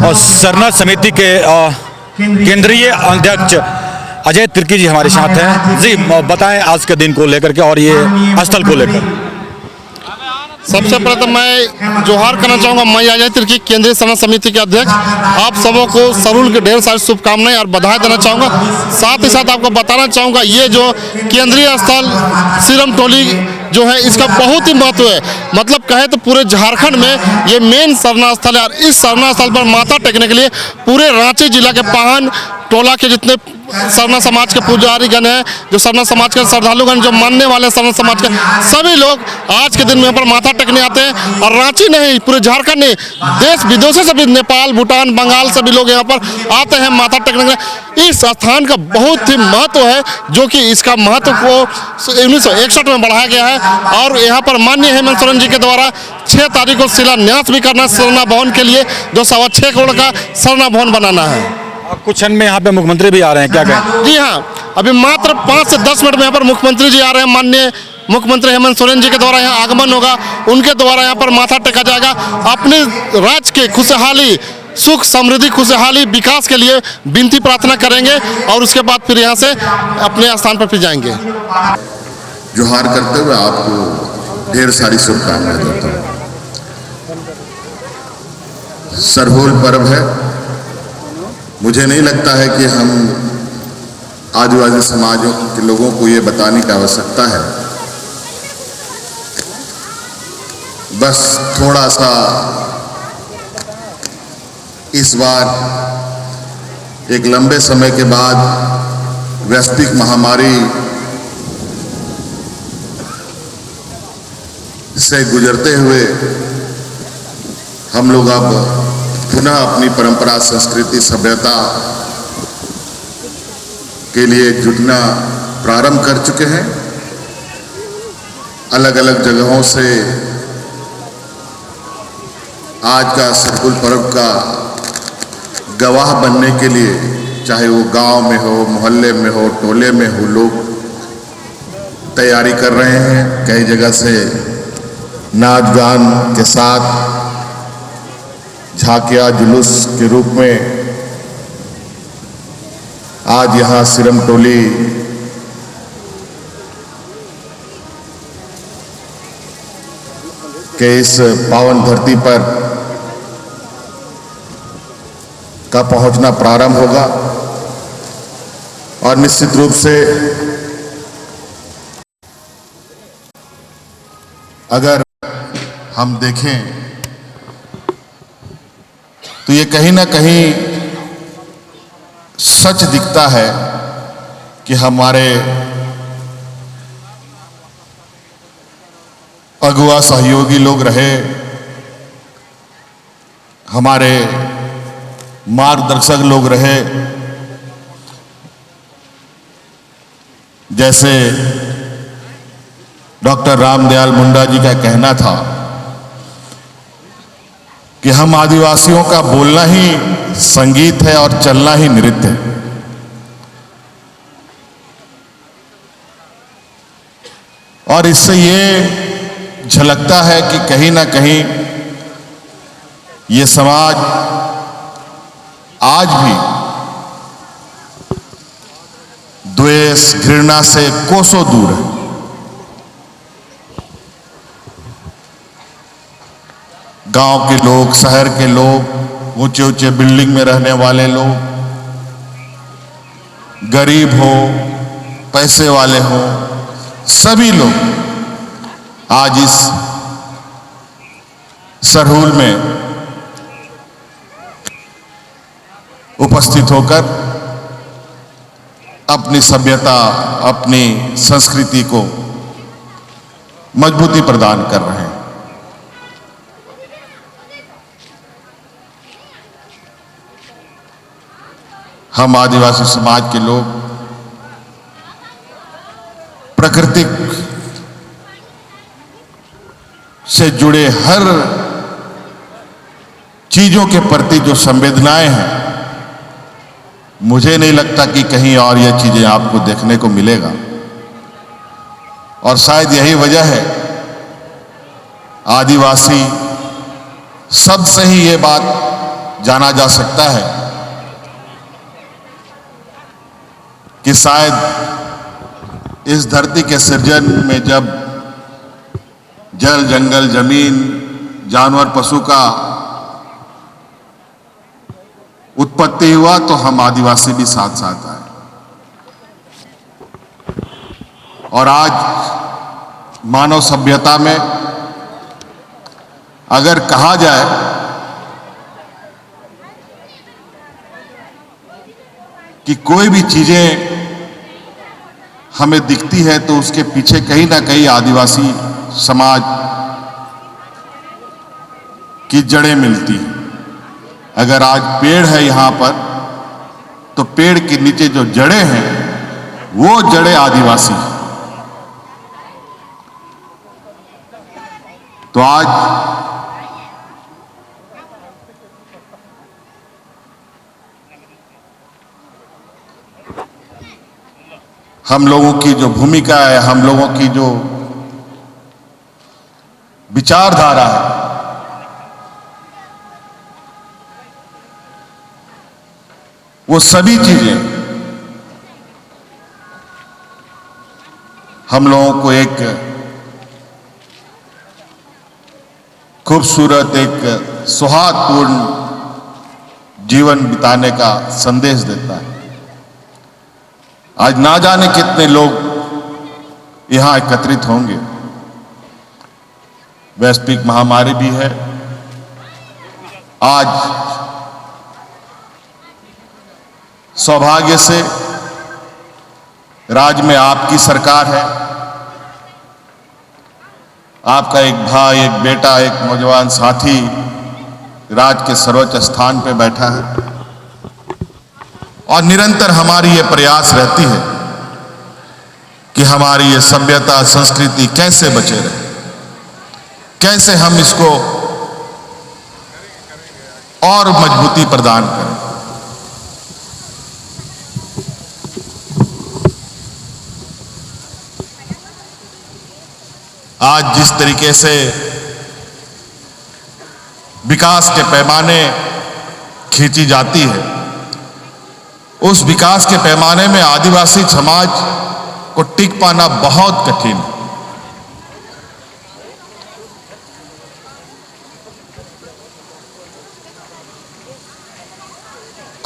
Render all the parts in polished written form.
और सरना समिति के केंद्रीय अध्यक्ष अजय तिर्की जी हमारे साथ हैं। जी बताएं आज के दिन को लेकर के और ये स्थल को लेकर। सबसे प्रथम मैं जोहार करना चाहूँगा। मैं अजय तिर्की, केंद्रीय सरना समिति के अध्यक्ष, आप सबों को सरूल की ढेर सारी शुभकामनाएं और बधाई देना चाहूँगा। साथ ही साथ आपको बताना चाहूँगा ये जो केंद्रीय स्थल सिरम टोली जो है इसका बहुत ही महत्व है। मतलब कहे तो पूरे झारखंड में ये मेन सरना स्थल है और इस सरना स्थल पर माथा टेकने के लिए पूरे रांची जिला के पाहन टोला के जितने सरना समाज के पुजारीगण हैं, जो सरना समाज के श्रद्धालुगण, जो मानने वाले सरना समाज के सभी लोग आज के दिन में यहाँ पर माथा टेकने आते हैं। और रांची नहीं, पूरे झारखंड नहीं, देश विदेशों से भी, नेपाल, भूटान, बंगाल से भी लोग यहाँ पर आते हैं माथा टेकने के लिए। इस स्थान का बहुत ही महत्व है, जो कि इसका महत्व को 1961 में बढ़ाया गया है। और यहाँ पर माननीय हेमंत सोरेन जी के द्वारा 6 तारीख को शिलान्यास भी करना सरना भवन के लिए, जो 6.25 करोड़ का सरना भवन बनाना है। कुछ क्षण में यहाँ पे मुख्यमंत्री भी आ रहे हैं, क्या कहें? जी हाँ, अभी मात्र 5 से 10 मिनट में यहाँ पर मुख्यमंत्री जी आ रहे हैं। माननीय मुख्यमंत्री हेमंत सोरेन जी के द्वारा यहाँ आगमन होगा, उनके द्वारा यहाँ पर माथा टेका जाएगा। अपने राज्य के खुशहाली, सुख, समृद्धि, खुशहाली, विकास के लिए विनती प्रार्थना करेंगे और उसके बाद फिर यहाँ से अपने स्थान पर फिर जाएंगे। जोहार करते हुए आपको ढेर सारी शुभकामनाएं देता हूँ। सरहुल पर्व है। मुझे नहीं लगता है कि हम आदिवासी समाजों के लोगों को ये बताने की आवश्यकता है। बस थोड़ा सा इस बार एक लंबे समय के बाद वैश्विक महामारी से गुजरते हुए हम लोग अब पुनः अपनी परंपरा, संस्कृति, सभ्यता के लिए जुटना प्रारंभ कर चुके हैं। अलग अलग जगहों से आज का सरहुल पर्व का गवाह बनने के लिए, चाहे वो गांव में हो, मोहल्ले में हो, टोले में हो, लोग तैयारी कर रहे हैं। कई जगह से नाच गान के साथ झांकिया जुलूस के रूप में आज यहाँ सिरम टोली के इस पावन धरती पर का पहुंचना प्रारंभ होगा। और निश्चित रूप से अगर हम देखें तो ये कहीं ना कहीं सच दिखता है कि हमारे अगुआ सहयोगी लोग रहे, हमारे मार्गदर्शक लोग रहे, जैसे डॉक्टर रामदयाल मुंडा जी का कहना था कि हम आदिवासियों का बोलना ही संगीत है और चलना ही नृत्य है। और इससे ये झलकता है कि कहीं ना कहीं ये समाज आज भी द्वेष, घृणा से कोसों दूर है। गांव के लोग, शहर के लोग, ऊंचे ऊंचे बिल्डिंग में रहने वाले लोग, गरीब हो, पैसे वाले हो, सभी लोग आज इस सरहुल में उपस्थित होकर अपनी सभ्यता, अपनी संस्कृति को मजबूती प्रदान कर रहे हैं। हम आदिवासी समाज के लोग प्राकृतिक से जुड़े हर चीजों के प्रति जो संवेदनाएं हैं, मुझे नहीं लगता कि कहीं और ये चीजें आपको देखने को मिलेगा। और शायद यही वजह है आदिवासी शब्द से ही ये बात जाना जा सकता है कि शायद इस धरती के सृजन में जब जल, जंगल, जमीन, जानवर, पशु का उत्पत्ति हुआ तो हम आदिवासी भी साथ साथ आए। और आज मानव सभ्यता में अगर कहा जाए कि कोई भी चीजें हमें दिखती है तो उसके पीछे कहीं ना कहीं आदिवासी समाज की जड़ें मिलती हैं। अगर आज पेड़ है यहां पर तो पेड़ के नीचे जो जड़ें हैं वो जड़ें आदिवासी हैं। तो आज हम लोगों की जो भूमिका है, हम लोगों की जो विचारधारा है, वो सभी चीजें हम लोगों को एक खूबसूरत, एक सौहार्दपूर्ण जीवन बिताने का संदेश देता है। आज ना जाने कितने लोग यहां एकत्रित होंगे। वैश्विक महामारी भी है। आज सौभाग्य से राज्य में आपकी सरकार है। आपका एक भाई, एक बेटा, एक नौजवान साथी राज्य के सर्वोच्च स्थान पे बैठा है और निरंतर हमारी ये प्रयास रहती है कि हमारी ये सभ्यता, संस्कृति कैसे बचे रहे, कैसे हम इसको और मजबूती प्रदान करें। आज जिस तरीके से विकास के पैमाने खींची जाती है, उस विकास के पैमाने में आदिवासी समाज को टिक पाना बहुत कठिन है।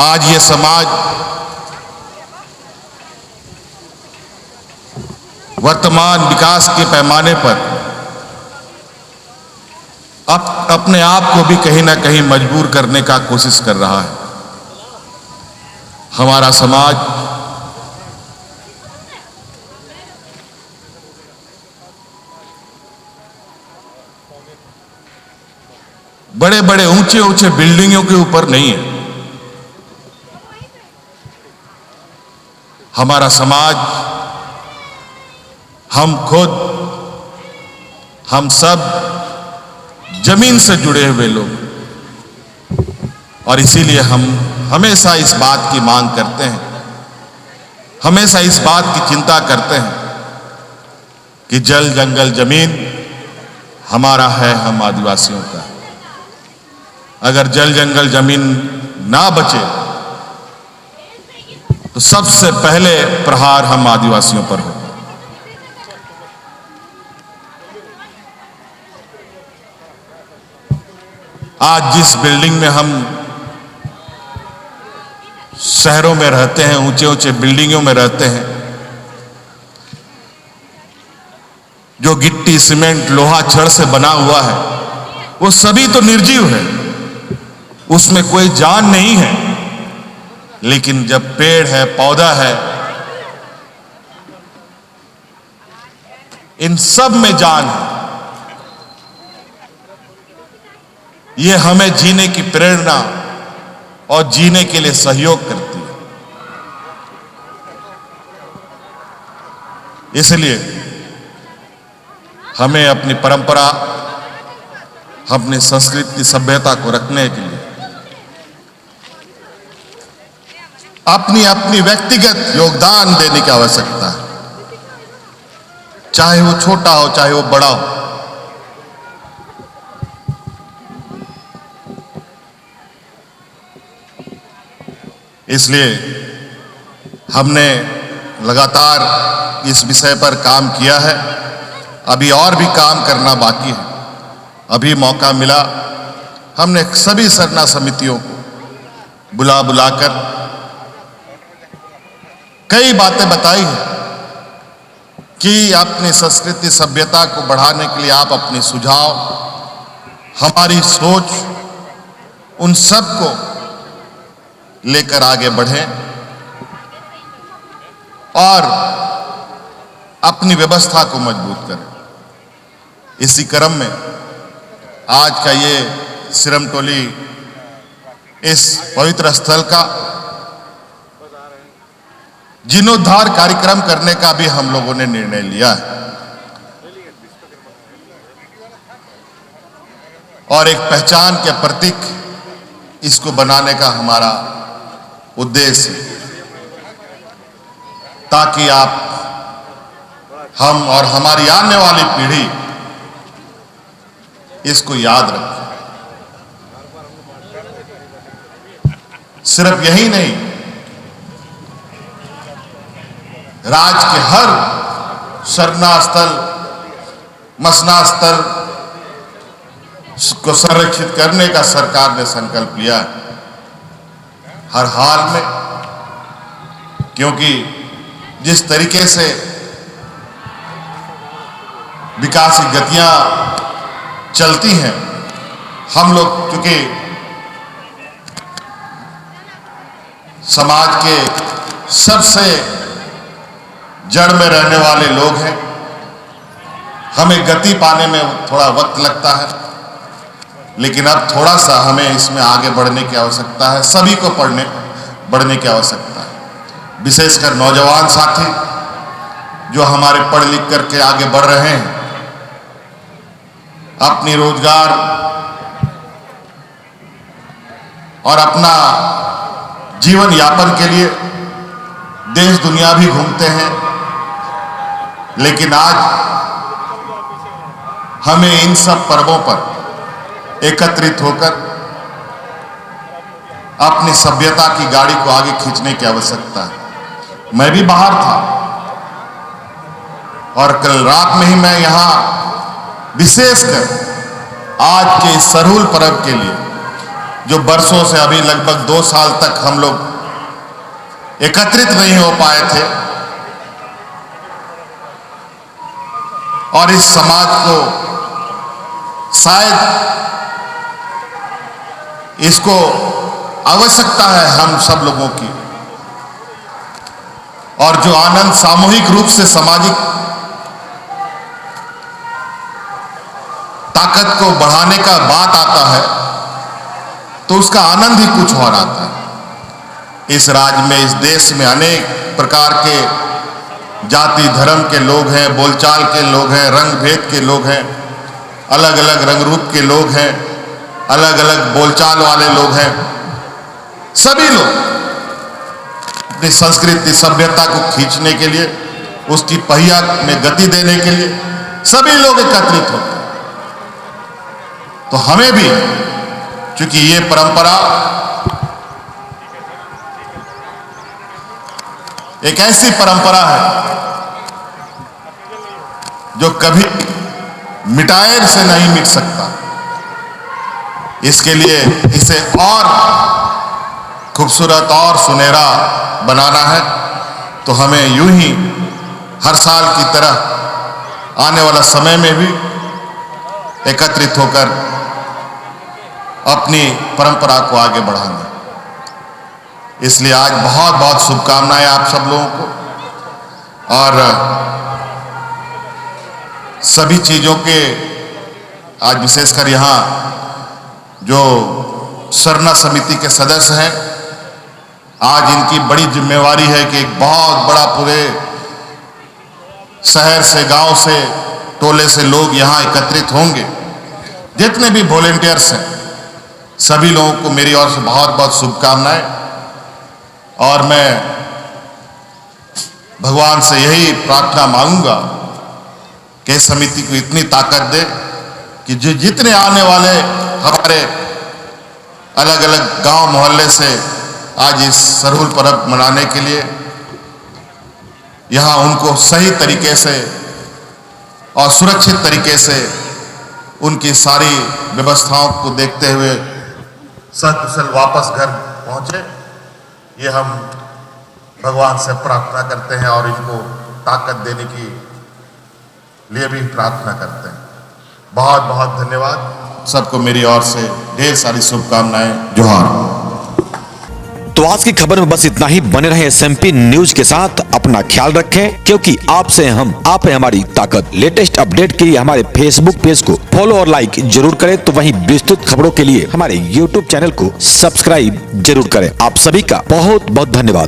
आज ये समाज वर्तमान विकास के पैमाने पर अपने आप को भी कहीं ना कहीं मजबूर करने का कोशिश कर रहा है। हमारा समाज बड़े बड़े ऊंचे ऊंचे बिल्डिंगों के ऊपर नहीं है। हमारा समाज, हम खुद, हम सब जमीन से जुड़े हुए लोग, और इसीलिए हम हमेशा इस बात की मांग करते हैं, हमेशा इस बात की चिंता करते हैं कि जल, जंगल, जमीन हमारा है, हम आदिवासियों का। अगर जल, जंगल, जमीन ना बचे तो सबसे पहले प्रहार हम आदिवासियों पर हो। आज जिस बिल्डिंग में हम शहरों में रहते हैं, ऊंचे ऊंचे बिल्डिंगों में रहते हैं, जो गिट्टी, सीमेंट, लोहा, छड़ से बना हुआ है, वो सभी तो निर्जीव है, उसमें कोई जान नहीं है। लेकिन जब पेड़ है, पौधा है, इन सब में जान है। ये हमें जीने की प्रेरणा और जीने के लिए सहयोग करती है। इसलिए हमें अपनी परंपरा, अपनी संस्कृति, सभ्यता को रखने के लिए अपनी अपनी व्यक्तिगत योगदान देने की आवश्यकता है, चाहे वो छोटा हो, चाहे वो बड़ा हो। इसलिए हमने लगातार इस विषय पर काम किया है। अभी और भी काम करना बाकी है। अभी मौका मिला, हमने सभी सरना समितियों को बुलाकर कई बातें बताई हैं कि अपनी संस्कृति सभ्यता को बढ़ाने के लिए आप अपने सुझाव, हमारी सोच, उन सब को लेकर आगे बढ़ें और अपनी व्यवस्था को मजबूत करें। इसी क्रम में आज का ये सिरमटोली इस पवित्र स्थल का जीर्णोद्धार कार्यक्रम करने का भी हम लोगों ने निर्णय लिया है और एक पहचान के प्रतीक इसको बनाने का हमारा उद्देश्य है, ताकि आप, हम और हमारी आने वाली पीढ़ी इसको याद रखें। सिर्फ यही नहीं, राज्य के हर शरणा स्थल, मसना स्थल को संरक्षित करने का सरकार ने संकल्प लिया है हर हाल में, क्योंकि जिस तरीके से विकास की गतियां चलती हैं, हम लोग चूंकि समाज के सबसे जड़ में रहने वाले लोग हैं, हमें गति पाने में थोड़ा वक्त लगता है, लेकिन अब थोड़ा सा हमें इसमें आगे बढ़ने की आवश्यकता है। सभी को बढ़ने की आवश्यकता है, विशेषकर नौजवान साथी जो हमारे पढ़ लिख करके आगे बढ़ रहे हैं, अपनी रोजगार और अपना जीवन यापन के लिए देश दुनिया भी घूमते हैं, लेकिन आज हमें इन सब पर्वों पर एकत्रित होकर अपनी सभ्यता की गाड़ी को आगे खींचने की आवश्यकता है। मैं भी बाहर था और कल रात में ही मैं यहां विशेषकर आज के सरहुल पर्व के लिए, जो बरसों से, अभी लगभग 2 साल तक हम लोग एकत्रित नहीं हो पाए थे, और इस समाज को शायद इसको आवश्यकता है हम सब लोगों की, और जो आनंद सामूहिक रूप से सामाजिक ताकत को बढ़ाने का बात आता है, तो उसका आनंद ही कुछ और आता है। इस राज्य में, इस देश में अनेक प्रकार के जाति धर्म के लोग हैं, बोलचाल के लोग हैं, रंग भेद के लोग हैं, अलग अलग रंग रूप के लोग हैं, अलग अलग बोलचाल वाले लोग हैं। सभी लोग अपनी संस्कृति सभ्यता को खींचने के लिए, उसकी पहिया में गति देने के लिए सभी लोग एकत्रित होते हैं। तो हमें भी, क्योंकि ये परंपरा एक ऐसी परंपरा है जो कभी मिटाए से नहीं मिट सकता, इसके लिए इसे और खूबसूरत और सुनहरा बनाना है। तो हमें यूं ही हर साल की तरह आने वाला समय में भी एकत्रित होकर अपनी परंपरा को आगे बढ़ाना। इसलिए आज बहुत बहुत शुभकामनाएं आप सब लोगों को, और सभी चीजों के आज विशेषकर यहाँ जो सरना समिति के सदस्य हैं, आज इनकी बड़ी जिम्मेवारी है कि एक बहुत बड़ा पूरे शहर से, गांव से, टोले से लोग यहाँ एकत्रित होंगे। जितने भी वॉलेंटियर्स हैं, सभी लोगों को मेरी ओर से बहुत बहुत शुभकामनाएं, और मैं भगवान से यही प्रार्थना मांगूंगा कि समिति को इतनी ताकत दे कि जो जितने आने वाले हमारे अलग अलग गांव मोहल्ले से आज इस सरहुल पर्व मनाने के लिए यहाँ उनको सही तरीके से और सुरक्षित तरीके से उनकी सारी व्यवस्थाओं को देखते हुए सकुशल वापस घर पहुंचे, ये हम भगवान से प्रार्थना करते हैं और इनको ताकत देने की लिए भी प्रार्थना करते हैं। बहुत बहुत धन्यवाद सबको, मेरी ओर से ढेर सारी शुभकामनाएं। जोहार। तो आज की खबर में बस इतना ही। बने रहे SMP न्यूज के साथ, अपना ख्याल रखें, क्योंकि आपसे हम, आप है हमारी ताकत। लेटेस्ट अपडेट के लिए हमारे फेसबुक पेज को फॉलो और लाइक जरूर करें, तो वहीं विस्तृत खबरों के लिए हमारे YouTube चैनल को सब्सक्राइब जरूर करें। आप सभी का बहुत बहुत धन्यवाद।